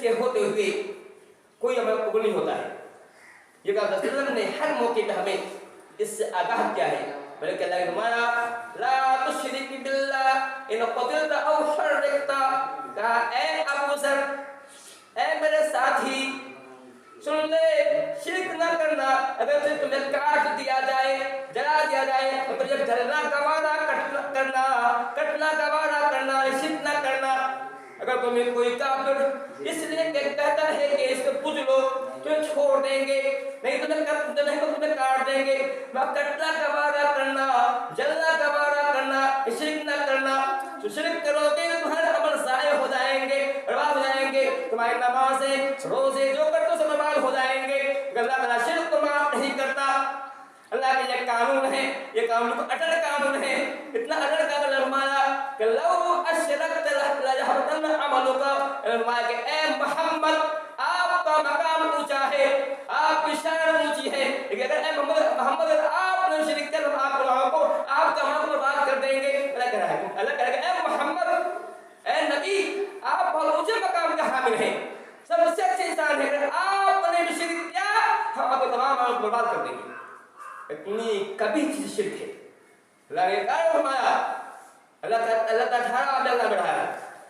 کے ہوتے ہوئے کوئی عمل قبول نہیں ہوتا ہے. یہ کہ رسول اللہ نے ہر موقع پہ ہمیں اس سے آگاہ کیا ہے. بلکہ اللہ نے فرمایا لا تشرک باللہ ان قتلت او حرقت. کہا اے ابو ذر، اے میرے ساتھی سن لے، شرک نہ کرنا. اگر تمہیں کاٹ دیا جائے، جلا دیا جائے تو تجھے جلنا کا وعدہ کرنا، کٹنا کا وعدہ کرنا، شرک نہ کرنا. اگر تمہیں کوئی کافر اس لیے کہتا ہے کہ اس کو پوچھ لو تو چھوڑ دیں گے، نہیں تو تمہیں کاٹ دیں گے. کٹنا کا وعدہ کرنا، جلنا کا وعدہ کرنا، شرک نہ کرنا. تو شرک کرو گے تمہارے عمل ضائع ہو جائیں گے، برباد ہو جائیں گے. تمہاری نمازیں، روزے جو کرتے ہو سب برباد ہو جائیں گے. اللہ تعالیٰ شرک کو معاف نہیں کرتا. اللہ کے یہ قانون ہے، یہ قانون کو اٹل قانون ہے. اتنا اٹل قانون فرمایا کہ لو اشرکت ليحبطن عملك. فرمایا کہ اے محمد آپ کا مقام اونچا ہے، آپ کی شان اونچی ہے، لیکن اگر اے محمد آپ نے شرک کیا تو آپ کا عمل برباد کر دیں گے. اللہ کہہ رہا ہے کہ اے محمد، اے نبی، آپ بہت اونچے مقام کے حامل ہیں، سب سے اچھے انسان ہیں. اگر آپ نے بھی شرک کیا ہم آپ کو تمام عمل برباد کر دیں گے. اتنی کبھی چیز شرک ہے. اللہ نے کہا فرمایا، اللہ تعالیٰ 18 عمل بڑھایا،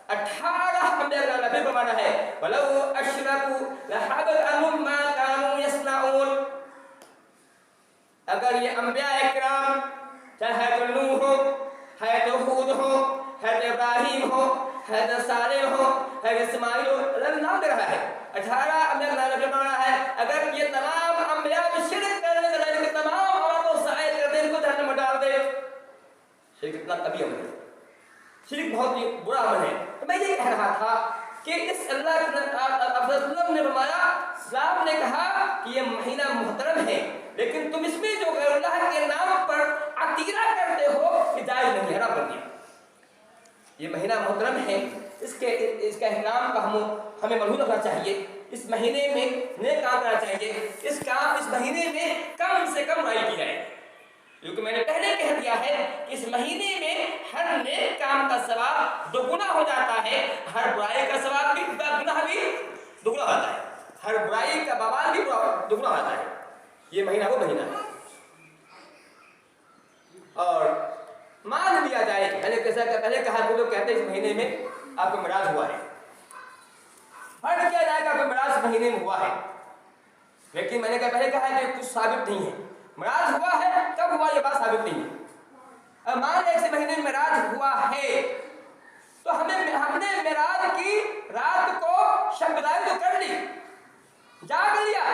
18 عمل اللہ پھر فرمانا ہے وَلَوْ أَشْرَكُوا لَحَبَطَ عَنْهُمْ مَا كَانُوا يَصْنَعُونَ. اگر یہ انبیاء اکرام چاہے حضرت نوح ہو، حضرت ہود ہو، حضرت ابراہیم ہو، حضرت صالح ہو، حضرت اسماعیل ہو، اللہ نام دے رہا ہے 18 انبیاء اللہ نے فرمایا ہے اگر یہ تمام انبیاء شرک کرنے کے تمام عمل کو ضائع کر دے، ان کو جہنم میں ڈال دے. شرک اتنا کبھی عمل ہے، شرک بہت ہی برا عمل ہے. تو میں یہ کہہ رہا تھا کہ اس اللہ کے افضل نے فرمایا، اسلام نے کہا کہ یہ مہینہ محترم ہے، لیکن تم اس میں جو غیر اللہ کے نام پر عقیدہ کرتے ہو یہ جائز نہیں، حرام کر دیا. یہ مہینہ محترم ہے، اس کا احترام کا ہمیں ملحوظ رکھنا چاہیے. اس مہینے میں نیک کام کرنا چاہیے. اس مہینے میں کم سے کم برائی کی جائے، کیونکہ میں نے پہلے کہہ دیا ہے کہ اس مہینے میں ہر نیک کام کا ثواب دوگنا ہو جاتا ہے، ہر برائی کا ثواب بھی گناہ بھی دوگنا ہوتا ہے، ہر برائی کا بوال بھی دوگنا ہوتا ہے. یہ مہینہ وہ مہینہ ہے. اور مان لیا جائے، میں نے پہلے کہا کہ لوگ کہتے ہیں اس مہینے میں آپ کو معراج ہوا ہے، فرض کیا جائے گا کہ معراج مہینے میں ہوا ہے، لیکن میں نے پہلے کہا کہ کچھ ثابت نہیں ہے. معراج ہوا ہے، کب ہوا یہ بات ثابت نہیں ہے. اب مان لیں اس مہینے میں معراج ہوا ہے تو ہم نے معراج کی رات کو شب بدائی تو کر لی، جاگ لیا،